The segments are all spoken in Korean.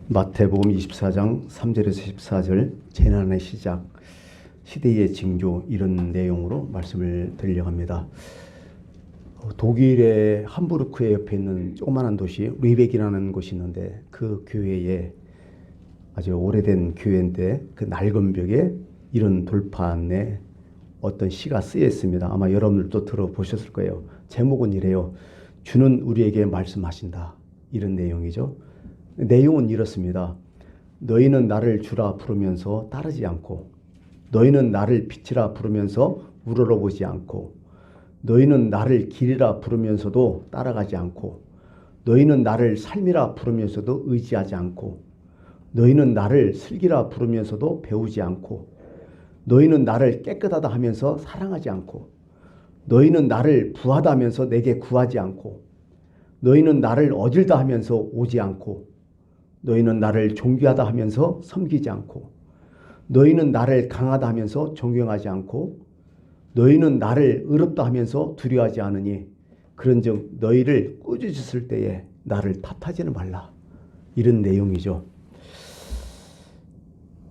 마태복음 24장 3절에서 14절 재난의 시작, 시대의 징조, 이런 내용으로 말씀을 드리려고 합니다. 독일의 함부르크에 옆에 있는 조그마한 도시 리벡이라는 곳이 있는데, 그 교회에 아주 오래된 교회인데 그 낡은 벽에 이런 돌판에 어떤 시가 쓰여 있습니다. 아마 여러분들도 들어보셨을 거예요. 제목은 이래요. 주는 우리에게 말씀하신다. 이런 내용이죠. 내용은 이렇습니다. 너희는 나를 주라 부르면서 따르지 않고, 너희는 나를 빛이라 부르면서 우러러보지 않고, 너희는 나를 길이라 부르면서도 따라가지 않고, 너희는 나를 삶이라 부르면서도 의지하지 않고, 너희는 나를 슬기라 부르면서도 배우지 않고, 너희는 나를 깨끗하다 하면서 사랑하지 않고, 너희는 나를 부하다 하면서 내게 구하지 않고, 너희는 나를 어질다 하면서 오지 않고, 너희는 나를 존귀하다 하면서 섬기지 않고, 너희는 나를 강하다 하면서 존경하지 않고, 너희는 나를 의롭다 하면서 두려워하지 않으니 그런즉 너희를 꾸짖었을 때에 나를 탓하지는 말라. 이런 내용이죠.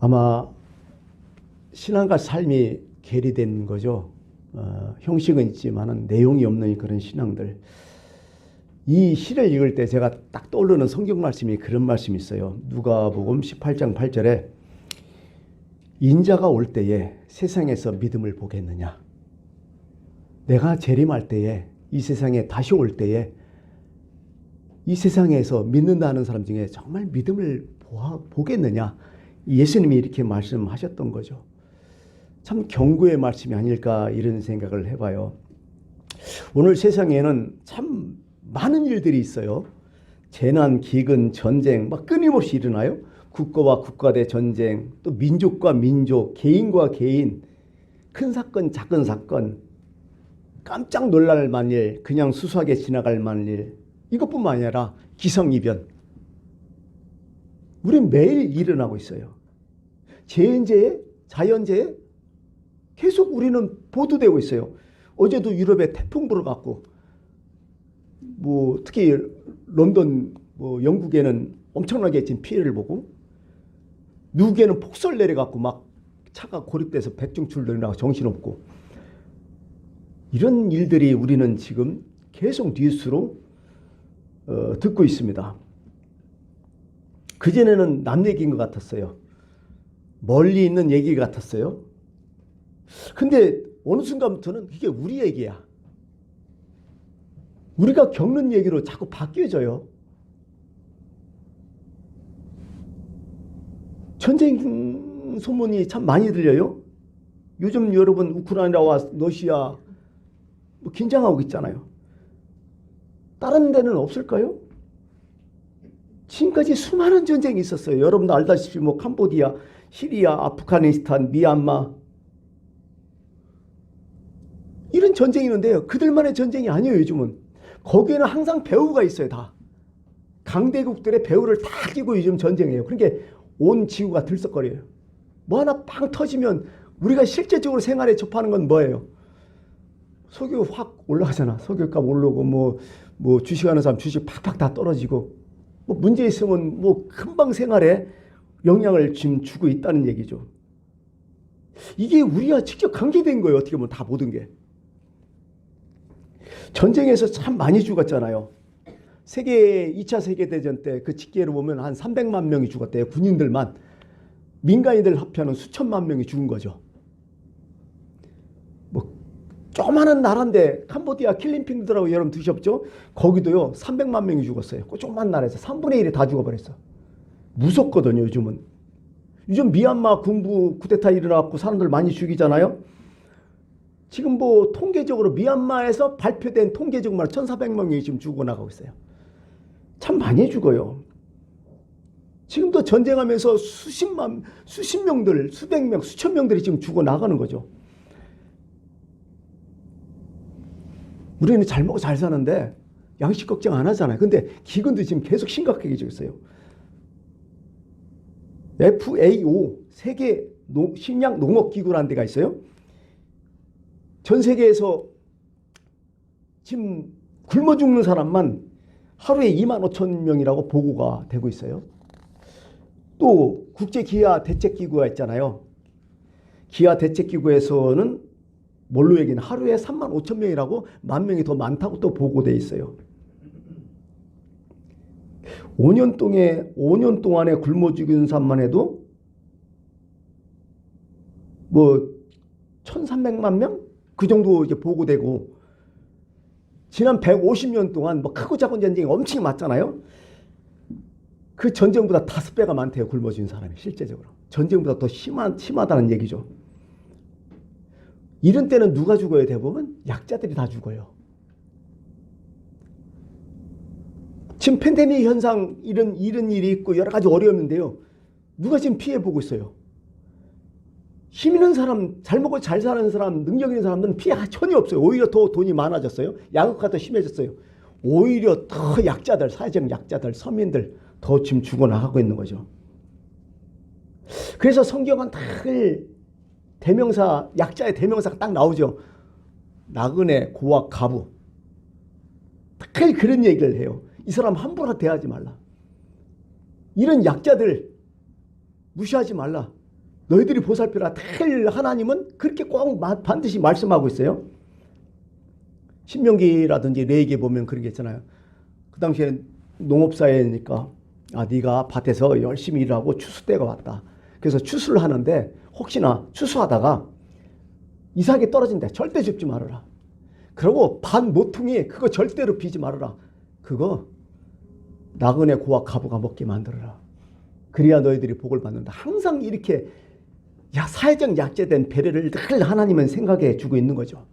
아마 신앙과 삶이 괴리된 거죠. 형식은 있지만 내용이 없는 그런 신앙들. 이 시를 읽을 때 제가 딱 떠오르는 성경 말씀이 그런 말씀이 있어요. 누가복음 18장 8절에 인자가 올 때에 세상에서 믿음을 보겠느냐. 내가 재림할 때에, 이 세상에 다시 올 때에 이 세상에서 믿는다는 사람 중에 정말 믿음을 보겠느냐. 예수님이 이렇게 말씀하셨던 거죠. 참 경고의 말씀이 아닐까 이런 생각을 해봐요. 오늘 세상에는 참 많은 일들이 있어요. 재난, 기근, 전쟁 막 끊임없이 일어나요. 국가와 국가 대 전쟁, 또 민족과 민족, 개인과 개인, 큰 사건, 작은 사건, 깜짝 놀랄 만일, 그냥 수수하게 지나갈 만일, 이것뿐만 아니라 기성이변. 우린 매일 일어나고 있어요. 재해재, 자연재해 계속 우리는 보도되고 있어요. 어제도 유럽에 태풍 불어갖고 특히 런던, 영국에는 엄청나게 지금 피해를 보고, 미국에는 폭설 내려갖고 막 차가 고립돼서 백중출동이 나고 정신없고, 이런 일들이 우리는 지금 계속 뉴스로 듣고 있습니다. 그전에는 남 얘기인 것 같았어요. 멀리 있는 얘기 같았어요. 근데 어느 순간부터는 이게 우리 얘기야. 우리가 겪는 얘기로 자꾸 바뀌어져요. 전쟁 소문이 참 많이 들려요. 요즘 여러분 우크라이나와 러시아 긴장하고 있잖아요. 다른 데는 없을까요? 지금까지 수많은 전쟁이 있었어요. 여러분도 알다시피 캄보디아, 시리아, 아프가니스탄, 미얀마, 이런 전쟁이 있는데요. 그들만의 전쟁이 아니에요. 요즘은 거기에는 항상 배후가 있어요. 다 강대국들의 배후를 다 끼고 요즘 전쟁이에요. 그러니까 온 지구가 들썩거려요. 뭐 하나 빵 터지면 우리가 실제적으로 생활에 접하는 건 뭐예요? 석유 확 올라가잖아. 석유값 오르고 주식하는 사람 주식 팍팍 다 떨어지고, 문제 있으면 금방 생활에 영향을 지금 주고 있다는 얘기죠. 이게 우리가 직접 관계된 거예요. 어떻게 보면 다 모든 게. 전쟁에서 참 많이 죽었잖아요. 2차 세계대전 때 그 집계로 보면 한 300만 명이 죽었대요. 군인들만. 민간인들 합해는 수천만 명이 죽은 거죠. 조그마한 나라인데 캄보디아 킬림핑들하고 여러분 드셨죠? 거기도요 300만 명이 죽었어요. 그 조그만 나라에서 3분의 1이 다 죽어버렸어. 무섭거든요. 요즘은. 요즘 미얀마 군부 쿠데타 일어나고 사람들 많이 죽이잖아요. 지금 통계적으로 미얀마에서 발표된 통계적으로 1,400명이 지금 죽어나가고 있어요. 참 많이 죽어요. 지금도 전쟁하면서 수십 명들, 수백 명, 수천 명들이 지금 죽어나가는 거죠. 우리는 잘 먹고 잘 사는데 양식 걱정 안 하잖아요. 근데 기근도 지금 계속 심각해지고 있어요. FAO, 세계 식량 농업기구라는 데가 있어요. 전 세계에서 지금 굶어 죽는 사람만 하루에 25,000명이라고 보고가 되고 있어요. 또 국제기아대책기구가 있잖아요. 기아대책기구에서는 뭘로 얘기는 하루에 3만 5천 명이라고 10,000명이 더 많다고 또 보고돼 있어요. 5년 동안에 굶어 죽은 사람만 해도 뭐 1,300만 명? 그 정도 이제 보고되고, 지난 150년 동안 뭐 크고 작은 전쟁이 엄청 많잖아요. 그 전쟁보다 5배가 많대요. 굶어 죽은 사람이 실제적으로. 전쟁보다 더 심하다는 얘기죠. 이런 때는 누가 죽어요? 대부분 약자들이 다 죽어요. 지금 팬데믹 현상 이런 일이 있고 여러 가지 어려움인데요. 누가 지금 피해보고 있어요? 힘 있는 사람, 잘 먹고 잘 사는 사람, 능력 있는 사람들은 피해가 전혀 없어요. 오히려 더 돈이 많아졌어요. 양극화가 더 심해졌어요. 오히려 더 약자들, 사회적 약자들, 서민들 더 지금 죽어나가고 있는 거죠. 그래서 성경은 늘 대명사, 약자의 대명사가 딱 나오죠. 나그네, 고아, 가부. 늘 그런 얘기를 해요. 이 사람 함부로 대하지 말라. 이런 약자들 무시하지 말라. 너희들이 보살펴라. 늘 하나님은 그렇게 꼭 반드시 말씀하고 있어요. 신명기라든지 레위기에 보면 그런 게 있잖아요. 그 당시에 농업사회니까 네가 밭에서 열심히 일하고 추수 때가 왔다. 그래서 추수를 하는데 혹시나 추수하다가 이삭이 떨어진다. 절대 줍지 말아라. 그리고 밭 모퉁이 그거 절대로 비지 말아라. 그거 나그네 고아 가부가 먹게 만들어라. 그래야 너희들이 복을 받는다. 항상 이렇게 사회적 약자된 배려를 늘 하나님은 생각해 주고 있는 거죠.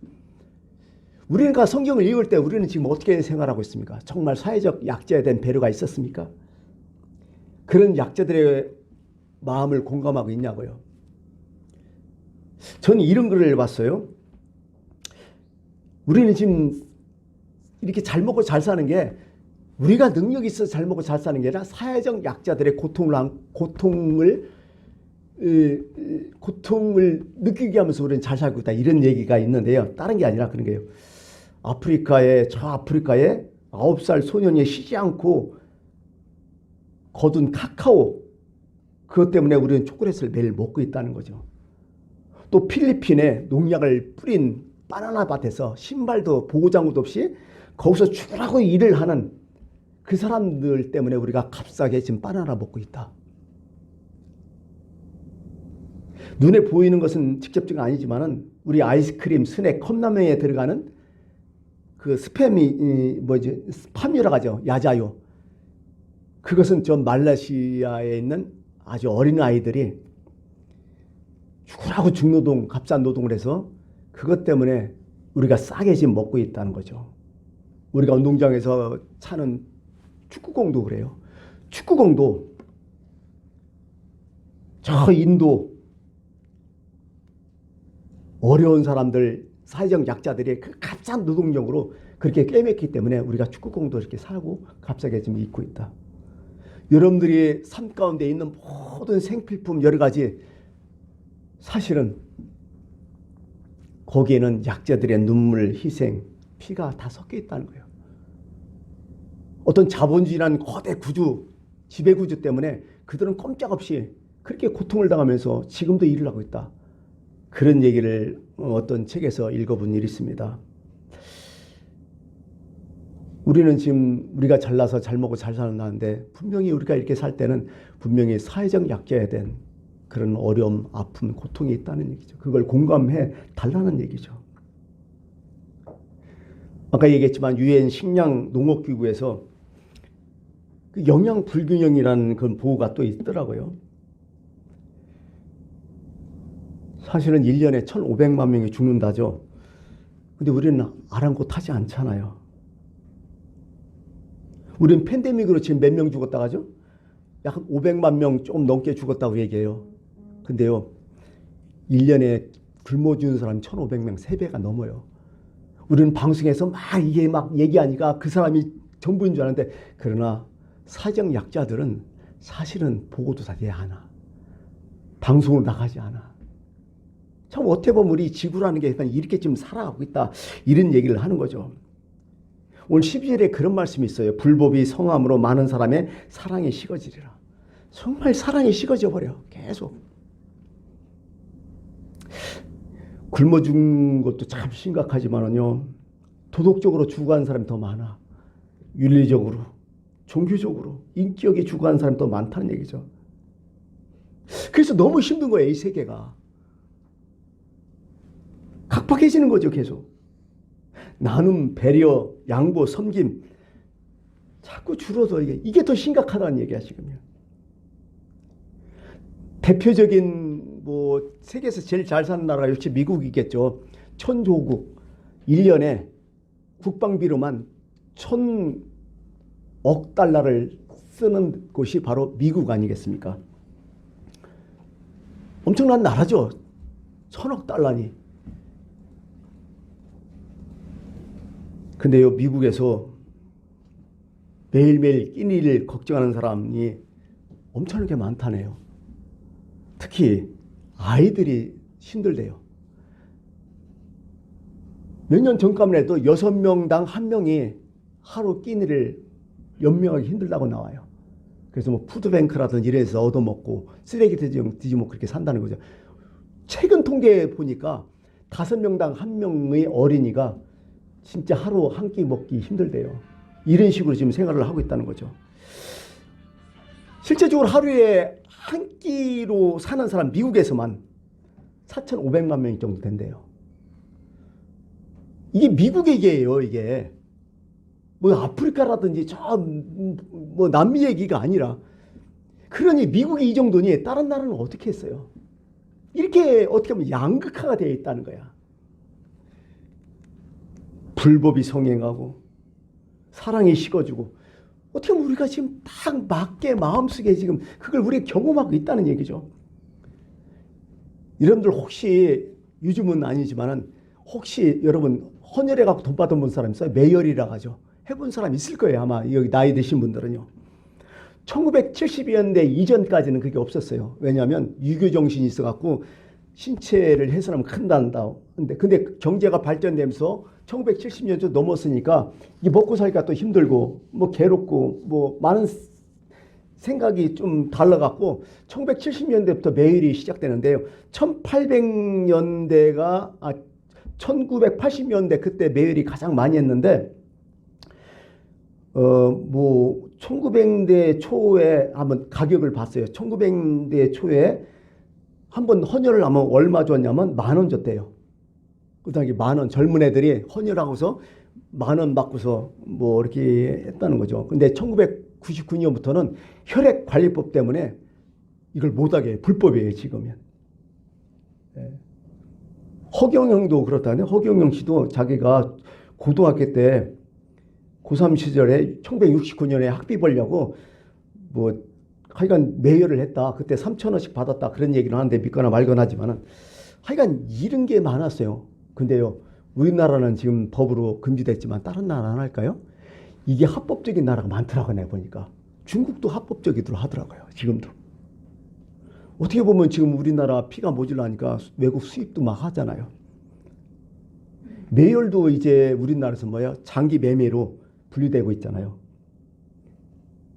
우리가 성경을 읽을 때 우리는 지금 어떻게 생각하고 있습니까? 정말 사회적 약자에 대한 배려가 있었습니까? 그런 약자들의 마음을 공감하고 있냐고요. 저는 이런 글을 봤어요. 우리는 지금 이렇게 잘 먹고 잘 사는 게 우리가 능력이 있어서 잘 먹고 잘 사는 게 아니라 사회적 약자들의 고통을 느끼게 하면서 우리는 잘 살고 있다. 이런 얘기가 있는데요. 다른 게 아니라 그런 거예요. 저 아프리카에 9살 소년이 쉬지 않고 거둔 카카오, 그것 때문에 우리는 초콜릿을 매일 먹고 있다는 거죠. 또 필리핀에 농약을 뿌린 바나나 밭에서 신발도 보호장구도 없이 거기서 죽으라고 일을 하는 그 사람들 때문에 우리가 값싸게 지금 바나나 먹고 있다. 눈에 보이는 것은 직접적인 아니지만은 우리 아이스크림, 스낵, 컵라면에 들어가는 그 스팸이 팜유라 하죠. 야자요. 그것은 저 말레이시아에 있는 아주 어린 아이들이 죽으라고 중노동, 값싼 노동을 해서 그것 때문에 우리가 싸게 지금 먹고 있다는 거죠. 우리가 운동장에서 차는 축구공도 그래요. 축구공도 저 인도 어려운 사람들, 사회적 약자들이 그 값싼 노동력으로 그렇게 꿰맸기 때문에 우리가 축구공도 이렇게 사고 값싸게 지금 입고 있다. 여러분들이 삶 가운데 있는 모든 생필품 여러 가지, 사실은 거기에는 약자들의 눈물, 희생, 피가 다 섞여 있다는 거예요. 어떤 자본주의란 거대 구조, 지배구조 때문에 그들은 꼼짝없이 그렇게 고통을 당하면서 지금도 일을 하고 있다. 그런 얘기를 어떤 책에서 읽어본 일이 있습니다. 우리는 지금 우리가 잘나서 잘 먹고 잘 사는데 분명히 우리가 이렇게 살 때는 분명히 사회적 약자에 대한 그런 어려움, 아픔, 고통이 있다는 얘기죠. 그걸 공감해 달라는 얘기죠. 아까 얘기했지만 유엔 식량 농업기구에서 그 영양 불균형이라는 그런 보고가 또 있더라고요. 사실은 1년에 1,500만 명이 죽는다죠. 근데 우리는 아랑곳하지 않잖아요. 우리는 팬데믹으로 지금 몇 명 죽었다고 하죠? 약 500만 명 조금 넘게 죽었다고 얘기해요. 근데요, 1년에 굶어 죽는 사람이 1,500명, 3배가 넘어요. 우리는 방송에서 이게 얘기하니까 그 사람이 전부인 줄 아는데, 그러나 사회적 약자들은 사실은 보고도 다 돼야 하나. 방송으로 나가지 않아. 참 어떻게 보면 우리 지구라는 게 이렇게 좀 살아가고 있다. 이런 얘기를 하는 거죠. 오늘 12절에 그런 말씀이 있어요. 불법이 성함으로 많은 사람의 사랑이 식어지리라. 정말 사랑이 식어져 버려. 계속. 굶어 죽은 것도 참 심각하지만은요. 도덕적으로 죽어가는 사람이 더 많아. 윤리적으로, 종교적으로, 인격이 죽어가는 사람이 더 많다는 얘기죠. 그래서 너무 힘든 거예요, 이 세계가. 각박해지는 거죠, 계속. 나눔, 배려, 양보, 섬김 자꾸 줄어서 이게 더 심각하다는 얘기야, 지금요. 대표적인 뭐 세계에서 제일 잘 사는 나라가 역시 미국이겠죠. 천조국, 1년에 국방비로만 1,000억 달러를 쓰는 곳이 바로 미국 아니겠습니까? 엄청난 나라죠. 1,000억 달러니. 근데요, 미국에서 매일매일 끼니를 걱정하는 사람이 엄청나게 많다네요. 특히 아이들이 힘들대요. 몇 년 전까만 해도 6명당 1명이 하루 끼니를 연명하기 힘들다고 나와요. 그래서 뭐 푸드뱅크라든지 이래서 얻어먹고 쓰레기 뒤집어 그렇게 산다는 거죠. 최근 통계에 보니까 5명당 1명의 어린이가 진짜 하루 한 끼 먹기 힘들대요. 이런 식으로 지금 생활을 하고 있다는 거죠. 실제적으로 하루에 한 끼로 사는 사람 미국에서만 4,500만 명 정도 된대요. 이게 미국 얘기예요, 이게. 뭐 아프리카라든지 뭐 남미 얘기가 아니라. 그러니 미국이 이 정도니 다른 나라는 어떻게 했어요? 이렇게 어떻게 보면 양극화가 되어 있다는 거야. 불법이 성행하고 사랑이 식어지고 어떻게 보면 우리가 지금 딱 맞게 마음속에 지금 그걸 우리가 경험하고 있다는 얘기죠. 여러분들 혹시 요즘은 아니지만은 혹시 여러분 헌혈해 갖고 돈 받아본 사람 있어요? 매혈이라고 하죠. 해본 사람 있을 거예요. 아마 여기 나이 드신 분들은요. 1970년대 이전까지는 그게 없었어요. 왜냐하면 유교 정신이 있어 갖고 신체를 해서는 큰단다. 근데 경제가 발전되면서 1970년대 넘었으니까 이 먹고 살기가 또 힘들고 뭐 괴롭고 뭐 많은 생각이 좀 달라갖고 1970년대부터 매일이 시작되는데요. 1980년대 그때 매일이 가장 많이 했는데 뭐 1900년대 초에 한번 가격을 봤어요. 1900년대 초에 한번 헌혈을 하면 얼마 줬냐면 10,000원 줬대요. 그다음에 10,000원 젊은 애들이 헌혈하고서 10,000원 받고서 뭐 이렇게 했다는 거죠. 근데 1999년부터는 혈액관리법 때문에 이걸 못하게 해요. 불법이에요, 지금은. 허경영도 그렇다는데 허경영 씨도 자기가 고등학교 때 고3 시절에 1969년에 학비 벌려고 뭐 하여간 매혈을 했다. 그때 3,000원씩 받았다. 그런 얘기를 하는데 믿거나 말거나 하지만은 하여간 이런 게 많았어요. 근데요, 우리나라는 지금 법으로 금지됐지만 다른 나라 안 할까요? 이게 합법적인 나라가 많더라고요. 내가 보니까. 중국도 합법적이더라 하더라고요. 지금도. 어떻게 보면 지금 우리나라 피가 모질라니까 외국 수입도 막 하잖아요. 매혈도 이제 우리나라에서 뭐야? 장기 매매로 분류되고 있잖아요.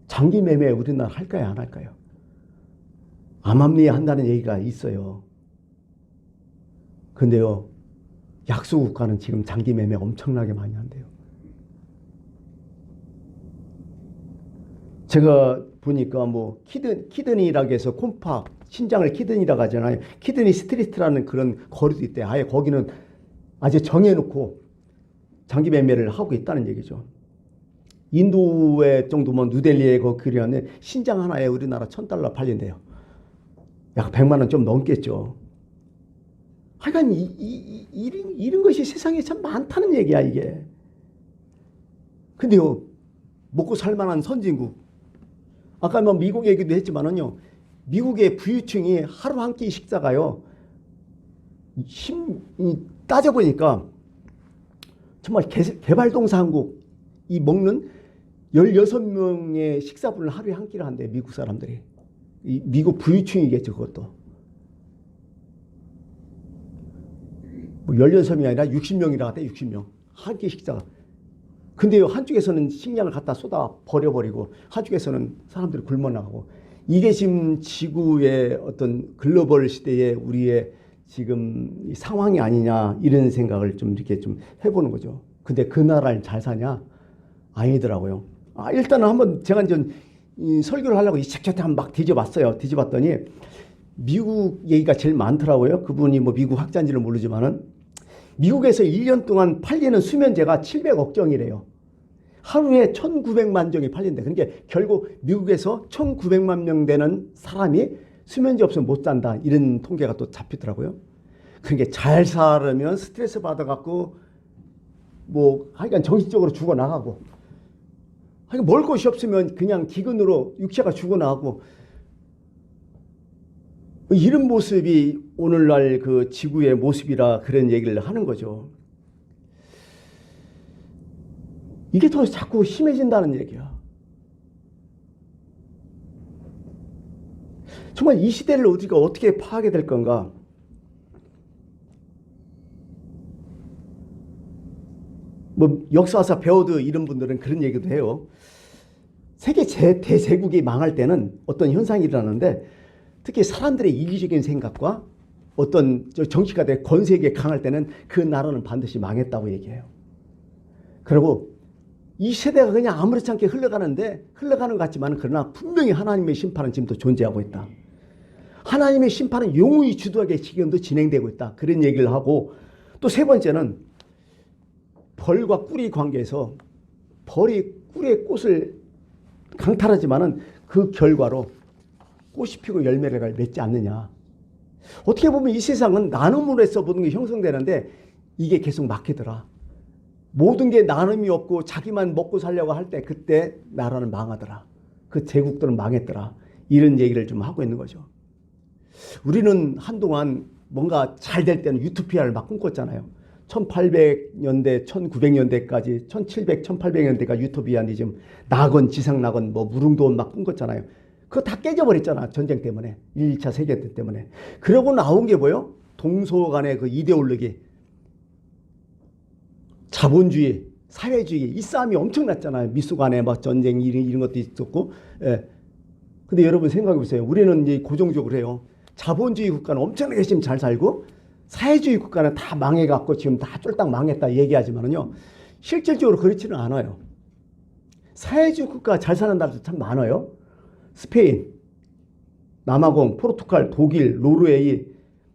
장기 매매 우리나라 할까요? 안 할까요? 암암리에 한다는 얘기가 있어요. 근데요, 약소국가는 지금 장기 매매 엄청나게 많이 한대요. 제가 보니까 뭐 키드니라고 해서 콤파, 신장을 키드니라고 하잖아요. 키드니 스트리트라는 그런 거리도 있대. 아예 거기는 아주 정해놓고 장기 매매를 하고 있다는 얘기죠. 인도의 정도면 뉴델리에 그 그리하는 신장 하나에 우리나라 $1,000 팔린대요. 약 100만 원 좀 넘겠죠. 하여간 이런 것이 세상에 참 많다는 얘기야, 이게. 근데요, 먹고 살만한 선진국. 아까 뭐 미국 얘기도 했지만은요, 미국의 부유층이 하루 한 끼 식사가요, 따져보니까 정말 개발동산국 이 먹는 16명의 식사분을 하루에 한 끼를 한대, 미국 사람들이. 미국 부유층이겠죠, 그것도. 뭐 16명이 아니라 60명이라 하대, 60명. 한 끼 식사가. 근데요, 한쪽에서는 식량을 갖다 쏟아 버려버리고, 한쪽에서는 사람들이 굶어 나가고, 이게 지금 지구의 어떤 글로벌 시대의 우리의 지금 이 상황이 아니냐 이런 생각을 좀 이렇게 좀 해보는 거죠. 근데 그 나라를 잘 사냐? 아니더라고요. 일단은 한번 제가 이제 이 설교를 하려고 이 책자체 한번 막 뒤져봤어요. 뒤져봤더니 미국 얘기가 제일 많더라고요. 그분이 뭐 미국 학자인지는 모르지만은 미국에서 1년 동안 팔리는 수면제가 700억 정이래요. 하루에 1900만 정이 팔린대. 그러니까 결국 미국에서 1900만 명 되는 사람이 수면제 없으면 못 산다. 이런 통계가 또 잡히더라고요. 그러니까 잘 살으면 스트레스 받아갖고 뭐 하여간 정신적으로 죽어나가고 하여간 먹을 것이 없으면 그냥 기근으로 육체가 죽어나가고 이런 모습이 오늘날 그 지구의 모습이라 그런 얘기를 하는 거죠. 이게 더 자꾸 심해진다는 얘기야. 정말 이 시대를 우리가 어떻게 파악해야 될 건가? 뭐 역사사 배워도 이런 분들은 그런 얘기도 해요. 세계 대제국이 망할 때는 어떤 현상이 일어나는데 특히 사람들의 이기적인 생각과 어떤 정치가 돼 권세에게 강할 때는 그 나라는 반드시 망했다고 얘기해요. 그리고 이 세대가 그냥 아무렇지 않게 흘러가는 것 같지만 그러나 분명히 하나님의 심판은 지금도 존재하고 있다. 하나님의 심판은 영원히 주도하게 지금도 진행되고 있다. 그런 얘기를 하고 또 세 번째는 벌과 꿀이 관계에서 벌이 꿀의 꽃을 강탈하지만은 그 결과로 꽃이 피고 열매를 맺지 않느냐. 어떻게 보면 이 세상은 나눔으로 해서 모든 게 형성되는데 이게 계속 막히더라. 모든 게 나눔이 없고 자기만 먹고 살려고 할 때 그때 나라는 망하더라. 그 제국들은 망했더라. 이런 얘기를 좀 하고 있는 거죠. 우리는 한동안 뭔가 잘 될 때는 유토피아를 막 꿈꿨잖아요. 1800년대, 1900년대까지 1700, 1800년대가 유토피아니즘, 낙원, 지상낙원, 뭐 무릉도원 막 꿈꿨잖아요. 그거 다 깨져버렸잖아. 전쟁 때문에. 1, 2차 세계대전 때문에. 그러고 나온 게 뭐예요? 동서 간의 그 이데올로기. 자본주의, 사회주의. 이 싸움이 엄청났잖아요. 미수 간에 막 전쟁 이런 것도 있었고. 예. 근데 여러분 생각해 보세요. 우리는 이제 고정적으로 해요. 자본주의 국가는 엄청나게 지금 잘 살고 사회주의 국가는 다 망해갖고 지금 다 쫄딱 망했다 얘기하지만은요. 실질적으로 그렇지는 않아요. 사회주의 국가가 잘 사는 나라도 참 많아요. 스페인, 남아공, 포르투갈, 독일, 노르웨이,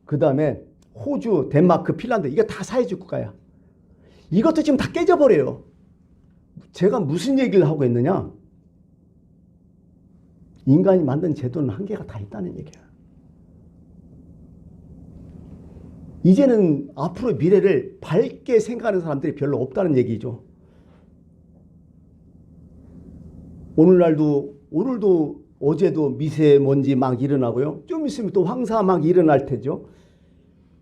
그 다음에 호주, 덴마크, 핀란드 이거 다 사회주의 국가야. 이것도 지금 다 깨져버려요. 제가 무슨 얘기를 하고 있느냐? 인간이 만든 제도는 한계가 다 있다는 얘기야. 이제는 앞으로 미래를 밝게 생각하는 사람들이 별로 없다는 얘기죠. 오늘도 어제도 미세먼지 막 일어나고요. 좀 있으면 또 황사 막 일어날 테죠.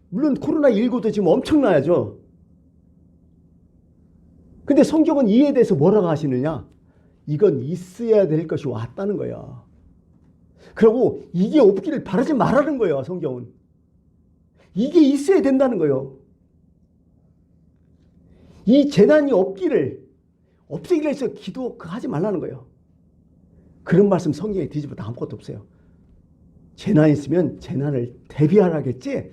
물론 코로나19도 지금 엄청나야죠. 근데 성경은 이에 대해서 뭐라고 하시느냐? 이건 있어야 될 것이 왔다는 거야. 그리고 이게 없기를 바라지 말라는 거예요. 성경은. 이게 있어야 된다는 거예요. 이 재난이 없기를 해서 기도하지 말라는 거예요. 그런 말씀 성경에 뒤집어도 아무것도 없어요. 재난이 있으면 재난을 대비하라겠지.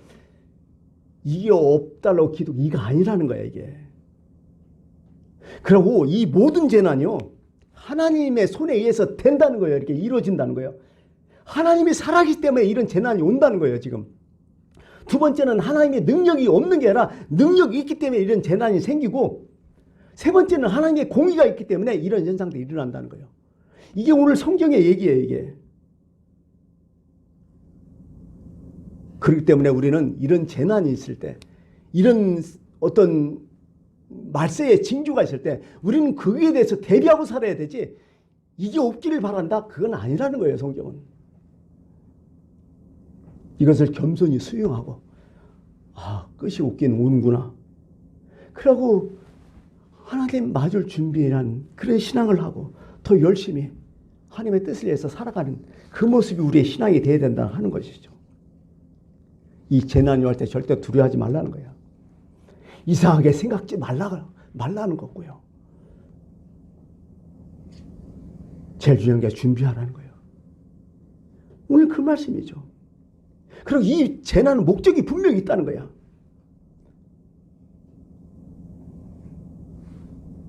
이게 없달라고 기도 이거 아니라는 거야 이게. 그리고 이 모든 재난이요 하나님의 손에 의해서 된다는 거예요. 이렇게 이루어진다는 거예요. 하나님이 살아계시기 때문에 이런 재난이 온다는 거예요 지금. 두 번째는 하나님의 능력이 없는 게 아니라 능력이 있기 때문에 이런 재난이 생기고, 세 번째는 하나님의 공의가 있기 때문에 이런 현상들이 일어난다는 거예요. 이게 오늘 성경의 얘기예요 이게. 그렇기 때문에 우리는 이런 재난이 있을 때, 이런 어떤 말세의 징조가 있을 때 우리는 거기에 대해서 대비하고 살아야 되지, 이게 없기를 바란다 그건 아니라는 거예요 성경은. 이것을 겸손히 수용하고 끝이 없긴 오는구나. 그러고 하나님 맞을 준비란 그런 신앙을 하고 더 열심히 하나님의 뜻을 위해서 살아가는 그 모습이 우리의 신앙이 되어야 된다 하는 것이죠. 이 재난이 올 때 절대 두려워하지 말라는 거예요. 이상하게 생각지 말라는 거고요. 제일 중요한 게 준비하라는 거예요. 오늘 그 말씀이죠. 그리고 이 재난은 목적이 분명히 있다는 거야.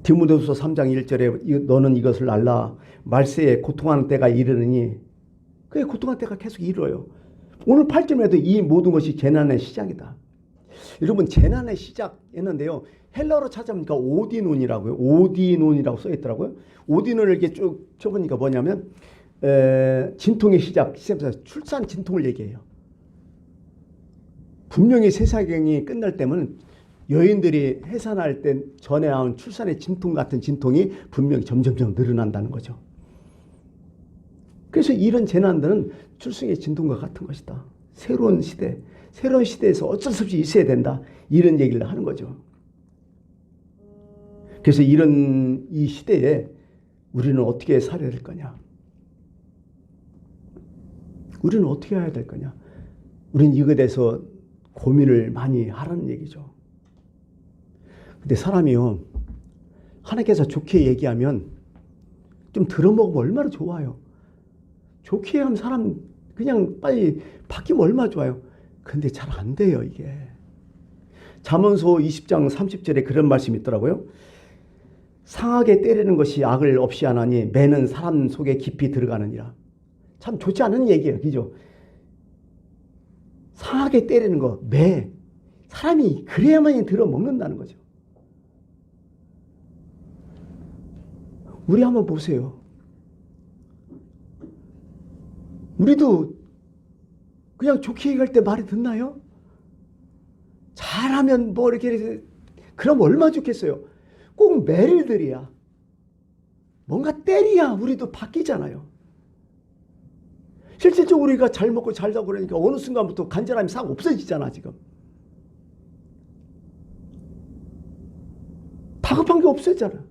디모데후서 3장 1절에 너는 이것을 알라. 말세에 고통하는 때가 이르느니, 그게 고통하는 때가 계속 이르러요. 오늘 8절에도 이 모든 것이 재난의 시작이다. 여러분, 재난의 시작했는데요, 헬라어로 찾아보니까 오디논이라고요. 오디논이라고 써있더라고요. 오디논을 이렇게 쭉 쳐보니까 뭐냐면 진통의 시작, 출산 진통을 얘기해요. 분명히 세상이 끝날 때면 여인들이 해산할 때 전에 나온 출산의 진통 같은 진통이 분명히 점점점 늘어난다는 거죠. 그래서 이런 재난들은 출생의 진통과 같은 것이다. 새로운 시대, 새로운 시대에서 어쩔 수 없이 있어야 된다. 이런 얘기를 하는 거죠. 그래서 이 시대에 우리는 어떻게 살아야 될 거냐? 우리는 어떻게 해야 될 거냐? 우리는 이거에 대해서 고민을 많이 하라는 얘기죠. 근데 사람이요, 하나님께서 좋게 얘기하면 좀 들어먹으면 얼마나 좋아요. 좋게 하면 사람 그냥 빨리 바뀌면 얼마나 좋아요. 근데 잘 안 돼요, 이게. 잠언서 20장 30절에 그런 말씀이 있더라고요. 상하게 때리는 것이 악을 없이 하나니 매는 사람 속에 깊이 들어가느니라. 참 좋지 않은 얘기예요, 그죠? 상하게 때리는 거, 매. 사람이 그래야만이 들어먹는다는 거죠. 우리 한번 보세요. 우리도 그냥 좋게 얘기할 때 말이 듣나요? 잘하면 뭐 이렇게, 그럼 얼마나 좋겠어요. 꼭 매를 들이야. 뭔가 때려야 우리도 바뀌잖아요. 실질적으로 우리가 잘 먹고 잘 자고 그러니까 어느 순간부터 간절함이 싹 없어지잖아, 지금. 다급한 게 없어졌잖아.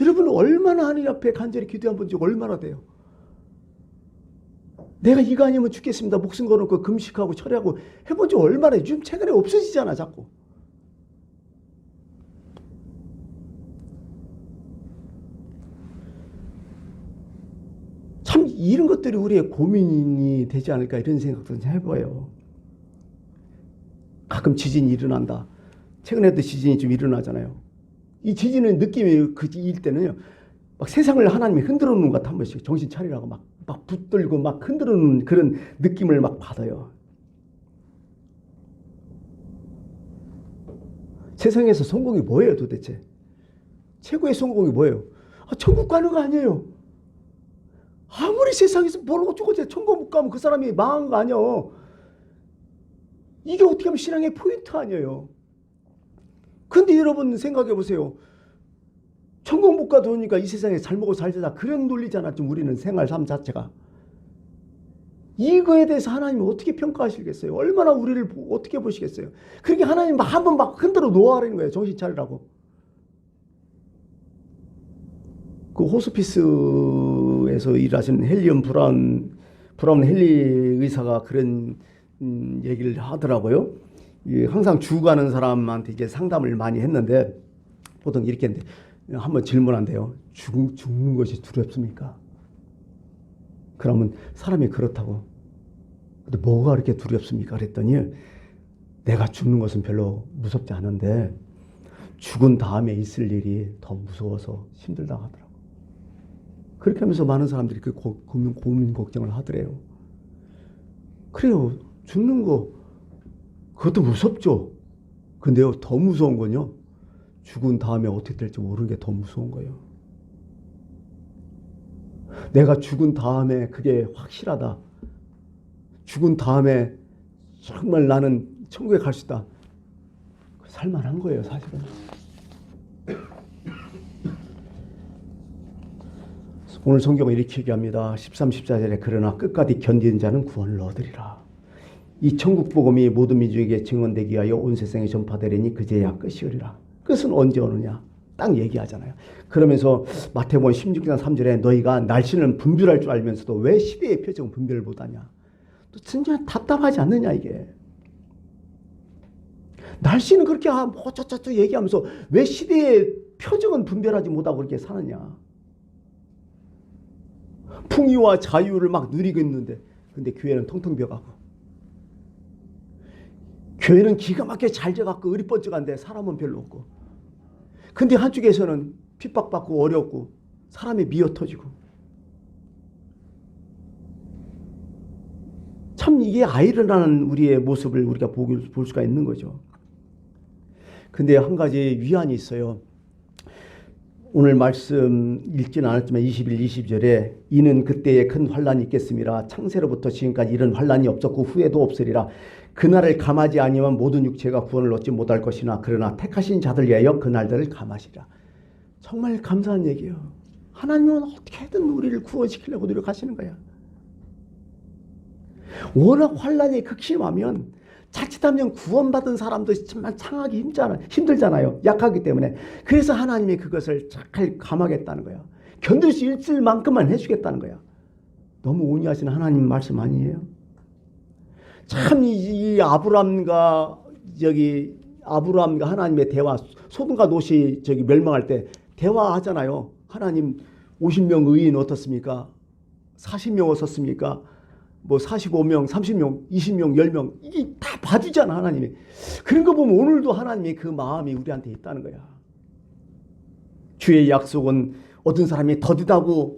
여러분 얼마나 하나님 앞에 간절히 기도한 본 적 얼마나 돼요? 내가 이거 아니면 죽겠습니다. 목숨 걸어놓고 금식하고 철회하고 해본 적 얼마나 해요? 요즘 최근에 없어지잖아, 자꾸. 참 이런 것들이 우리의 고민이 되지 않을까 이런 생각도 해봐요. 가끔 지진이 일어난다. 최근에도 지진이 좀 일어나잖아요. 이 지진의 느낌이 그일 때는요, 막 세상을 하나님이 흔들어 놓는 것 같아. 한 번씩 정신 차리라고 막 붙들고 막 흔들어 놓는 그런 느낌을 막 받아요. 세상에서 성공이 뭐예요, 도대체? 최고의 성공이 뭐예요? 천국 가는 거 아니에요. 아무리 세상에서 뭘 어쩌고 천국 못 가면 그 사람이 망한 거 아니에요. 이게 어떻게 하면 신앙의 포인트 아니에요. 근데 여러분 생각해 보세요. 천국 못 가도 되니까 이 세상에 잘 먹고 잘 살자, 그런 논리잖아. 좀 우리는 생활 삶 자체가. 이거에 대해서 하나님이 어떻게 평가하시겠어요? 얼마나 우리를 어떻게 보시겠어요? 그렇게 하나님 한번 막 흔들어 놓아라는 거예요. 정신 차리라고. 그 호스피스에서 일하시는 헬리엄 브라운 헬리 의사가 그런 얘기를 하더라고요. 항상 죽어가는 사람한테 이제 상담을 많이 했는데 보통 이렇게 했는데, 한번 질문한대요. 죽는 것이 두렵습니까? 그러면 사람이 그렇다고. 근데 뭐가 그렇게 두렵습니까? 그랬더니 내가 죽는 것은 별로 무섭지 않은데 죽은 다음에 있을 일이 더 무서워서 힘들다고 하더라고. 그렇게 하면서 많은 사람들이 그 고민 걱정을 하더래요. 그래요. 죽는 거 그것도 무섭죠. 근데요, 더 무서운 건요, 죽은 다음에 어떻게 될지 모르는 게 더 무서운 거예요. 내가 죽은 다음에 그게 확실하다. 죽은 다음에 정말 나는 천국에 갈 수 있다. 살만한 거예요, 사실은. 오늘 성경은 이렇게 얘기합니다. 13, 14절에 그러나 끝까지 견디는 자는 구원을 얻으리라. 이 천국 복음이 모든 민족에게 증언되기 위하여 온 세상에 전파되리니 그제야 끝이오리라. 끝은 언제 오느냐? 딱 얘기하잖아요. 그러면서 마태복음 16장 3절에 너희가 날씨는 분별할 줄 알면서도 왜 시대의 표정은 분별을 못하냐? 또 진짜 답답하지 않느냐 이게. 날씨는 그렇게 어쩌쩌쩌 얘기하면서 왜 시대의 표정은 분별하지 못하고 그렇게 사느냐? 풍요와 자유를 막 누리고 있는데, 근데 교회는 텅텅 비어가고, 교회는 기가 막히게 잘 돼갖고 으리번쩍한데 사람은 별로 없고, 근데 한쪽에서는 핍박받고 어렵고 사람이 미어터지고, 참 이게 아이러니한 우리의 모습을 우리가 볼 수가 있는 거죠. 근데 한 가지 위안이 있어요. 오늘 말씀 읽지는 않았지만 21, 22절에 이는 그때에 큰 환란이 있겠음이라 창세로부터 지금까지 이런 환란이 없었고 후에도 없으리라. 그날을 감하지 아니하면 모든 육체가 구원을 얻지 못할 것이나 그러나 택하신 자들 위하여 그날들을 감하시라. 정말 감사한 얘기예요. 하나님은 어떻게든 우리를 구원시키려고 노력하시는 거야. 워낙 환란이 극심하면 자칫하면 구원받은 사람도 정말 창하기 힘들잖아요. 약하기 때문에. 그래서 하나님이 그것을 잘 감하겠다는 거야. 견딜 수 있을 만큼만 해주겠다는 거야. 너무 온유하신 하나님 말씀 아니에요? 참 이 아브람과 하나님의 대화, 소돔과 롯이 멸망할 때 대화하잖아요. 하나님 50명 의인 어떻습니까? 40명 어떻습니까? 뭐 45명, 30명, 20명, 10명 이게 다 봐주잖아 하나님이. 그런 거 보면 오늘도 하나님의 그 마음이 우리한테 있다는 거야. 주의 약속은 어떤 사람이 더디다고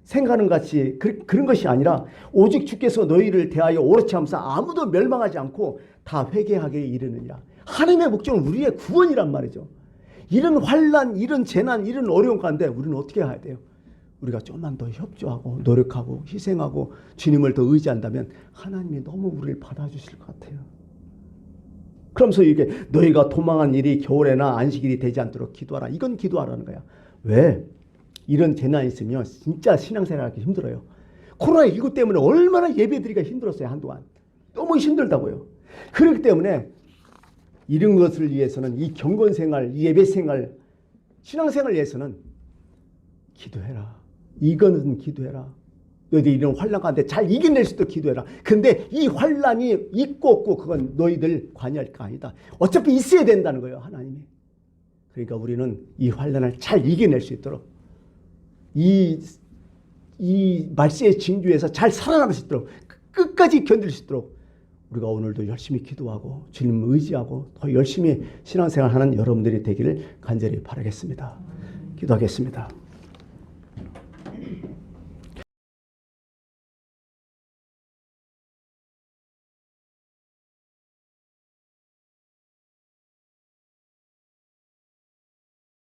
생각하는 같이 그런 것이 아니라 오직 주께서 너희를 대하여 옳지 하면서 아무도 멸망하지 않고 다 회개하게 이르느니라. 하나님의 목적은 우리의 구원이란 말이죠. 이런 환난, 이런 재난, 이런 어려운 가운데 우리는 어떻게 해야 돼요? 우리가 좀만 더 협조하고 노력하고 희생하고 주님을 더 의지한다면 하나님이 너무 우리를 받아주실 것 같아요. 그러면서 이게 너희가 도망한 일이 겨울에나 안식일이 되지 않도록 기도하라. 이건 기도하라는 거야. 왜? 이런 재난이 있으면 진짜 신앙생활하기 힘들어요. 코로나19 때문에 얼마나 예배드리기가 힘들었어요. 한동안. 너무 힘들다고요. 그렇기 때문에 이런 것을 위해서는 이 경건생활, 이 예배생활, 신앙생활을 위해서는 기도해라. 이거는 기도해라. 너희들 이런 환란 가운데 잘 이겨낼 수 있도록 기도해라. 근데 이 환란이 있고 없고 그건 너희들 관여할 거 아니다. 어차피 있어야 된다는 거예요. 하나님이. 그러니까 우리는 이 환란을 잘 이겨낼 수 있도록 이 말세의 징조에서 잘 살아남을 수 있도록 끝까지 견딜 수 있도록 우리가 오늘도 열심히 기도하고 주님을 의지하고 더 열심히 신앙생활하는 여러분들이 되기를 간절히 바라겠습니다. 기도하겠습니다.